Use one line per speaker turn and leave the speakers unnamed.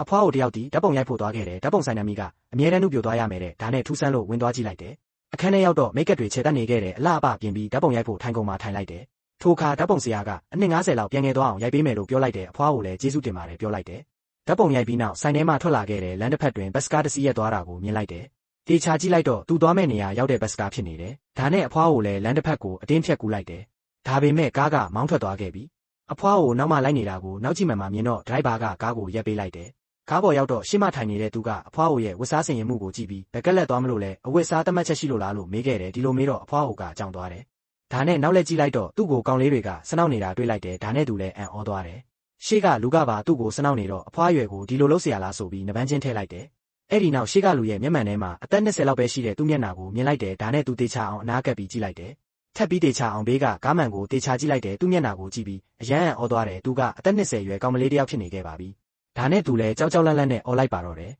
အဖွားကိုတယောက်တီဓာတ်ပုံရိုက်ဖို့သွားခဲ့တယ်ဓာတ်ပုံဆိုင်နာမီကအမြဲတမ်းနှုတ်ပြသွားရမယ်တဲ့ဒါနဲ့ထူးဆန်းလို့ဝင်သွားကြည့်လိုက်တယ်အခန်းထဲရောက်တော့မိတ်ကပ်တွေခြေတက်နေခဲ့တယ်အလှအပပြင်ပြီးဓာတ်ပုံရိုက်ဖို့ထိုင်ကုန်မှာထိုင်လိုက်တယ်ထိုအခါဓာတ်ပုံဆရာကအနှစ်90လောက်ပြန်ငယ်သွားအောင်ရိုက်ပေးမယ်လို့ပြောလိုက်တယ်အဖွားကိုလည်းကျေးဇူးတင်ပါတယ်ပြောလိုက်တယ်ဓာတ်ပုံရိုက်ပြီးနောက်ဆိုင်ထဲမှာထွက်လာခဲ့တယ်လမ်းတစ်ဖက်တွင်ဘတ်စကားတစ်စီးရက်သွားတာကိုမြင်လိုက်တယ်တေချာကြည့်လိုက်တော့သူသွားမဲ့နေရာရောက်တဲ့ဘတ်စကားဖြစ်နေတယ်ဒါနဲ့အဖွားကိုလည်းလမ်းတစ်ဖက်ကိုအတင်းဖြတ်ကူးလိုက်တယ်ဒါပေမဲ့ကားကမောင်းထွက်သွားခဲ့ပြီအဖွားကိုနောက်မှလိုက်နေတာကိုနောက်ကြည့်မှန်မှမြင်တော့ဒရိုက်ဘာကကားကိုရပ်ပေးလိုက်တယ်ကားပေါ်ရောက်တော့ရှေ့မှထိုင်နေတဲ့သူကအဖွားကိုရဲ့ဝတ်စားဆင်ရင်မှုကိုကြည့်ပြီးဘက်ကက်လက်သွားမလို့လဲအဝတ်စားတတ်မှတ်ချက်ရှိလို့လားလို့မေးခဲ့တယ်ဒီလိုမေးတော့အဖွားကကြောင်သွားတယ်ဒါနဲ့နောက်လက်ကြည့်လိုက်တော့သူ့ကိုကောင်းလေးတွေကစနောက်နေတာတွေ့လိုက်တယ်ဒါနဲ့သူလည်းအံ့ဩသွားတယ်ရှေ့ကလူကပါသူ့ကိုစနောက်နေတော့အဖွားရွယ်ကိုဒီလိုလုပ်เสียလားဆိုပြီးနပန်းချင်းထည့်လိုက်တယ်အဲ့ဒီနောက်ရှေ့ကလူရဲ့မျက်မှန်ထဲမှာအသက်20လောက်ပဲရှိတဲ့သူ့မျက်နှာကိုမြင်လိုက်တယ်ဒါနဲ့သူတေချာအောင်အနားကပ်ပြီးကြည့်လိုက်တယ်ထပ်ပြီးတေချာအောင်ဘေးကကားမှန်ကိုတေချာကြည့်လိုက်တယ်သူ့မျက်နှာကိုကြည့်ပြီးအယမ်းအံ့ဩသွားတယ်သူကအသက်20ရွယ်ကောင်မလေးတစ်ယောက်ဖြစ်နေခဲ့ပါပြီဒါနဲ့သူလည်းကြောက်ကြောက်လန့်လန့်နဲ့အော်လိုက်ပါတော့တယ်